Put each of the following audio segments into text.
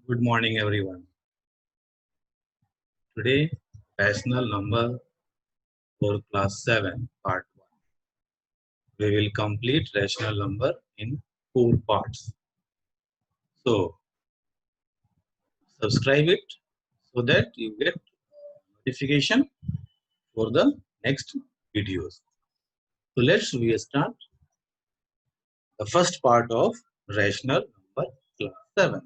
Good morning, everyone. Today, rational number for class 7, part 1. We will complete rational number in 4 parts. So, subscribe it so that you get notification for the next videos. So, we start the first part of rational number class 7.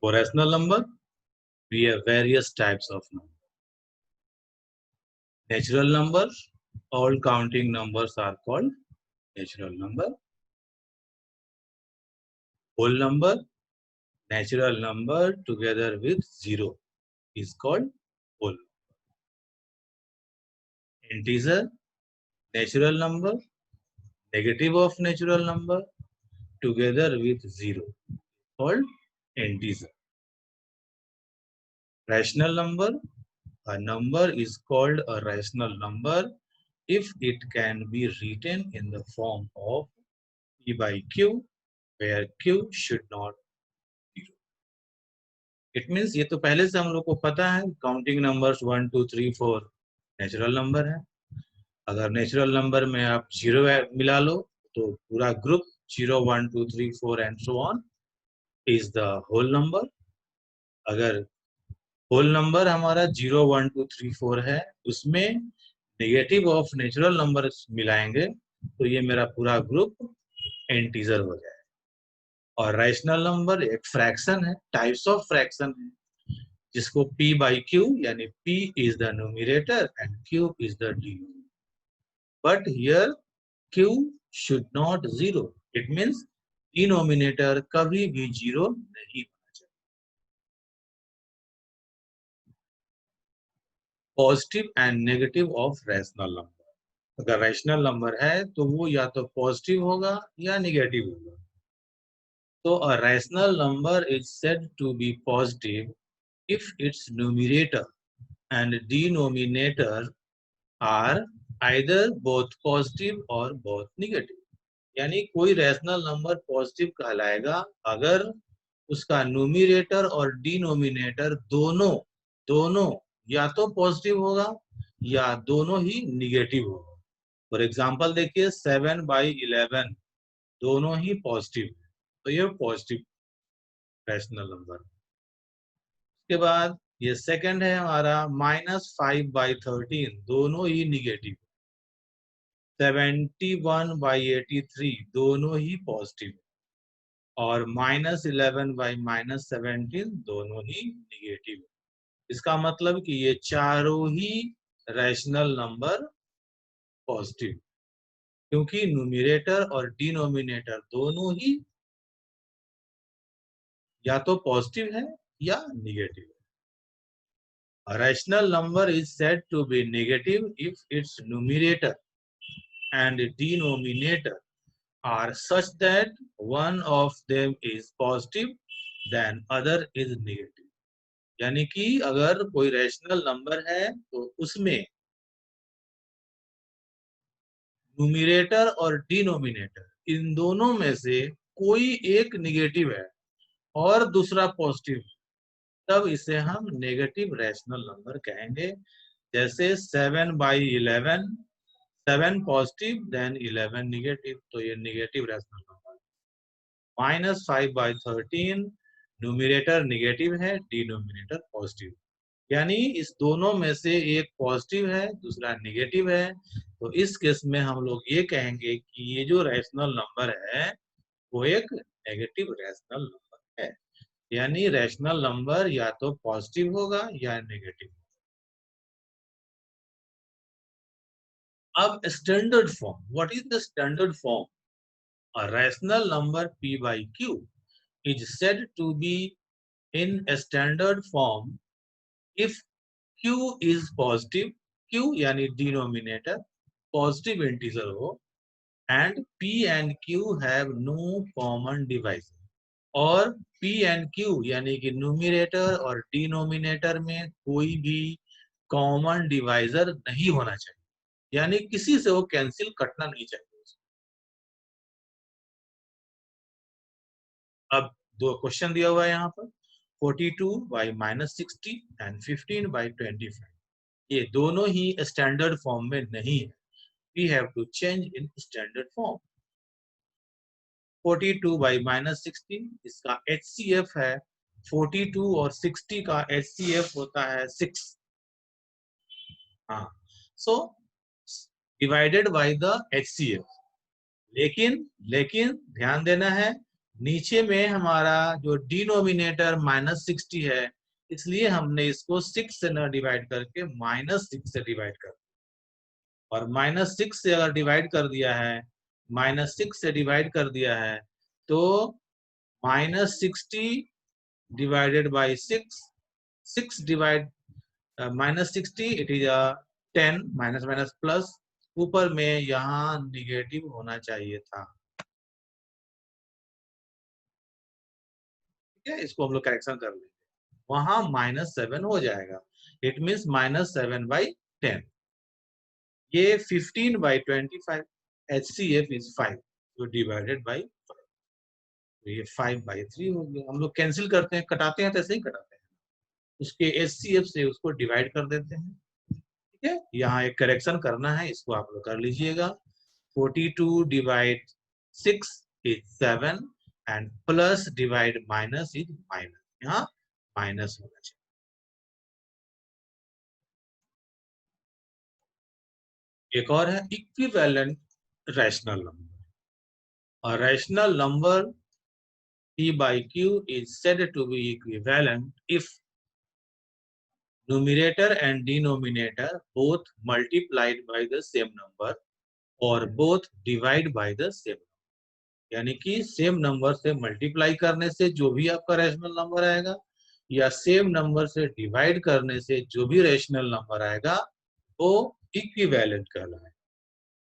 For rational number, we have various types of number. Natural number, all counting numbers are called natural number. Whole number, natural number together with 0 is called whole. Integer, natural number, negative of natural number together with 0 called integer. Rational number, a number is called a rational number if it can be written in the form of P by Q, where Q should not be 0. It means ये तो पहले से हम लोग को पता है, counting numbers 1 2 3 4 natural number है. अगर नेचुरल नंबर में आप 0 मिला लो तो पूरा group 0 1 2 3 4 and so on is the whole number. अगर होल नंबर हमारा 0 1 2 3 4 है, उसमें नेगेटिव ऑफ नेचुरल नंबर मिलाएंगे तो ये मेरा पूरा ग्रुप इंटीजर हो जाए. और रैशनल नंबर एक फ्रैक्शन है, टाइप्स ऑफ फ्रैक्शन है, जिसको p बाई q यानी p is the numerator and q is the denominator. But here Q should not 0. It means denominator कभी भी 0 नहीं होना चाहिए. Positive and negative of rational number. अगर रैशनल नंबर है तो वो या तो पॉजिटिव होगा या नेगेटिव होगा. तो a rational number is said to be positive if its numerator and denominator are either both positive or both negative. यानी कोई रैशनल नंबर पॉजिटिव कहलाएगा अगर उसका न्यूमरेटर और डिनोमिनेटर दोनों या तो पॉजिटिव होगा या दोनों ही निगेटिव होगा. फॉर एग्जांपल देखिए 7/11 दोनों ही पॉजिटिव है, तो ये पॉजिटिव रैशनल नंबर. उसके बाद ये सेकंड है हमारा -5/13 दोनों ही निगेटिव. 71/83 दोनों ही पॉजिटिव और -11/-17 दोनों ही निगेटिव. इसका मतलब कि ये चारों ही रैशनल नंबर पॉजिटिव, क्योंकि न्यूमरेटर और डिनोमिनेटर दोनों ही या तो पॉजिटिव है या निगेटिव है. A rational number is said to be negative if its numerator and denominator are such that one of them is positive then other is negative. यानी कि अगर कोई रैशनल नंबर है तो उसमें न्यूमरेटर और डिनोमिनेटर इन दोनों में से कोई एक निगेटिव है और दूसरा पॉजिटिव, तब इसे हम नेगेटिव रैशनल नंबर कहेंगे. जैसे 7/11 7 पॉजिटिव देन 11 निगेटिव, तो ये negative rational number. -5/13 numerator negative है, डिनोमिनेटर पॉजिटिव, यानी इस दोनों में से एक पॉजिटिव है दूसरा नेगेटिव है. तो इस केस में हम लोग ये कहेंगे कि ये जो रैशनल नंबर है वो एक नेगेटिव रैशनल नंबर है. यानी रैशनल नंबर या तो पॉजिटिव होगा या नेगेटिव. अब standard form, what is the standard form? A rational number p by q is said to be in a standard form if q is positive, q यानी denominator positive integer हो, and p and q have no common divisor. और p and q यानी कि numerator और denominator में कोई भी common divisor नहीं होना चाहिए, यानी किसी से वो कैंसिल कटना नहीं चाहिए. दो क्वेश्चन दिया हुआ है यहाँ पर, 42/-60 एंड 15/25। ये दोनों ही स्टैंडर्ड फॉर्म में नहीं है, we have to change in standard form. 42/-60 इसका HCF है 42 और 60 का HCF होता है 6। हाँ, so divided by the HCF। लेकिन ध्यान देना है, नीचे में हमारा जो डिनोमिनेटर -60 है, इसलिए हमने इसको 6 से न डिवाइड करके -6 से डिवाइड कर, और -6 से अगर डिवाइड कर दिया है, -6 से डिवाइड कर दिया है तो -60 divided by 6, 6 divide -60 it is a 10, minus minus plus, ऊपर में यहाँ निगेटिव होना चाहिए था। ठीक है, इसको हम लोग करेक्शन कर लेंगे, वहां -7 हो जाएगा, इट मीन्स -7/10। ये 15/25, HCF इज 5, तो डिवाइडेड बाई 5, तो ये 5/3 हो गया। हम लोग कैंसिल करते हैं, कटाते हैं तो ऐसे ही कटाते हैं, उसके HCF से उसको डिवाइड कर देते हैं। ठीक है, यहाँ एक करेक्शन करना है, इसको आप लोग कर लीजिएगा। 42 divide 6 is 7 and plus divide minus is minus, यहाँ माइनस होना चाहिए। एक और है equivalent rational number. A rational number P by Q is said to be equivalent if numerator and denominator both multiplied by the same number or both divide by the same number। यानी कि same number से multiply करने से जो भी आपका rational number आएगा, या सेम नंबर से डिवाइड करने से जो भी रैशनल नंबर आएगा, वो इक्विवेलेंट कहलाए।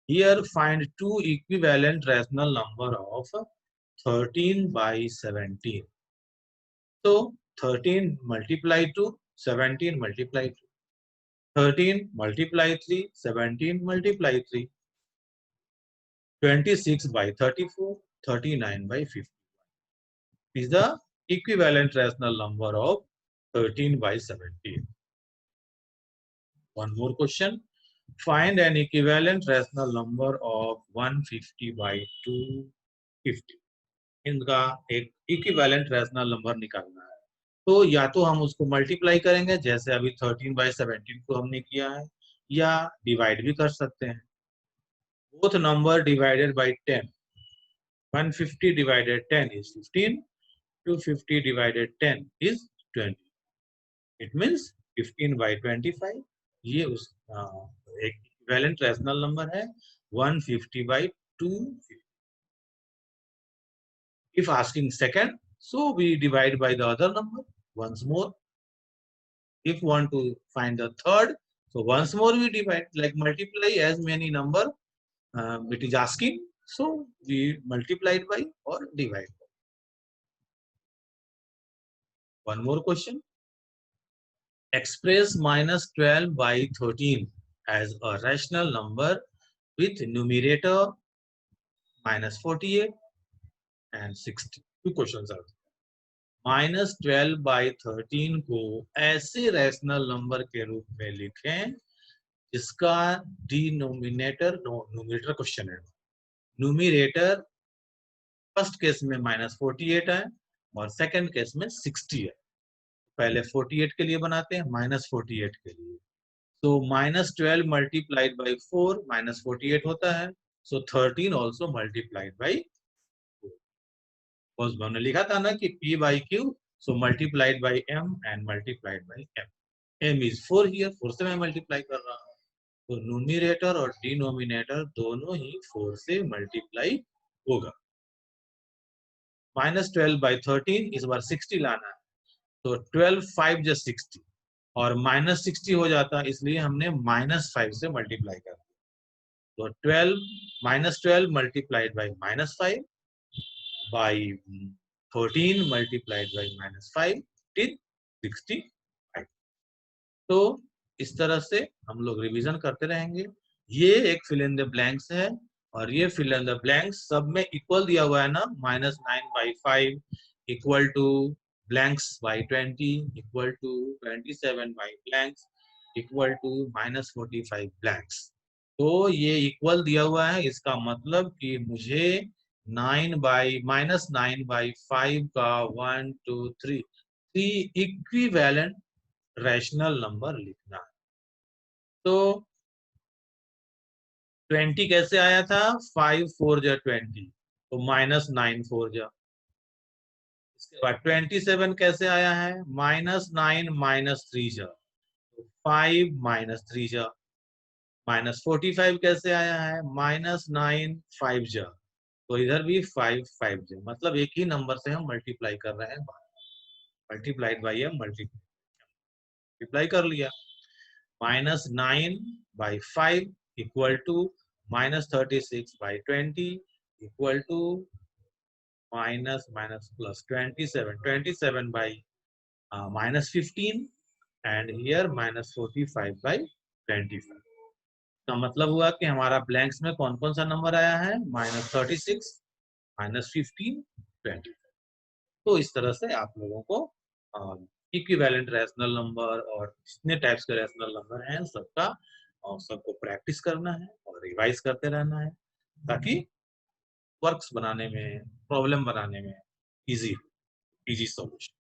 Here find two equivalent rational number of 13/17. So 13 multiply 2, 17 multiply 2, 13 multiply 3, 17 multiply 3, 26/34, 39/50 is the equivalent rational number of 13/17. One more question. Find an equivalent rational number of 150/250. इनका एक equivalent rational number निकालना है, तो या तो हम उसको मल्टीप्लाई करेंगे, जैसे अभी 13/17 को हमने किया है, या डिवाइड भी कर सकते हैं। Both number divided by 10, 150 divided 10 is 15, 250 divided 10 is 20, it means 15/25। ये उस एक इक्विवेलेंट रैशनल नंबर है 150/250। If asking second, so we divide by the other number once more. If want to find the third, so once more we divide, like multiply as many number it is asking, so we multiply it by or divide by. One more question. Express -12/13 as a rational number with numerator -48 and 60. Two questions are there. -12/13 को ऐसे rational number के रूप में लिखें जिसका denominator, numerator question है, numerator first case में -48 है और सेकंड केस में 60 है। पहले 48 के लिए बनाते हैं, -48 के लिए, तो -12 मल्टीप्लाइड बाई 4 -48 होता है, सो 13 ऑल्सो मल्टीप्लाइड बाई 4। हमने लिखा था ना कि P by Q, so multiplied by M and multiplied by M. M is 4 here, 4 से मैं मल्टीप्लाई कर रहा हूँ, तो न्यूमरेटर और डिनोमिनेटर दोनों ही 4 से मल्टीप्लाई होगा। -12/13 इस बार 60 लाना है, तो 12 5 just 60 और -60 हो जाता, इसलिए हमने -5 से मल्टीप्लाई कर दिया, तो 12 multiplied by -5 by 13 multiplied by -5 till 65। तो इस तरह से हम लोग रिवीजन करते रहेंगे। ये एक फिल इन द ब्लैंक्स है, और ये फिल इन द ब्लैंक्स सब में इक्वल दिया हुआ है ना, -9/5 equal to blanks by 20 equal to 27 by blanks equal to -45 blanks. तो ये इक्वल दिया हुआ है, इसका मतलब कि मुझे 9/-5 का 1 2 3 इक्विवेलेंट रैशनल नंबर लिखना है। तो 20 कैसे आया था? 5 4 जा 20, तो -9 4 जा। इसके बाद 27 कैसे आया है? -9 -3 जा, तो 5 -3 जा। -45 कैसे आया है? -9 5 जा, तो इधर भी 5 5 जा। मतलब एक ही नंबर से हम मल्टीप्लाई कर रहे हैं, मल्टीप्लाइड बाई है, मल्टीप्लाई कर लिया। -9/5 equal to -36/20 equal to minus minus plus 27 by -15 and here -45/25। का मतलब हुआ कि हमारा ब्लैंक्स में कौन कौन सा नंबर आया है? -36, -15, 25। तो इस तरह से आप लोगों को इक्विवेलेंट रैशनल नंबर और जितने टाइप्स के रैशनल नंबर हैं सबका और सबको प्रैक्टिस करना है और रिवाइज करते रहना है, ताकि वर्क्स बनाने में, प्रॉब्लम बनाने में इजी इजी सॉल्यूशन।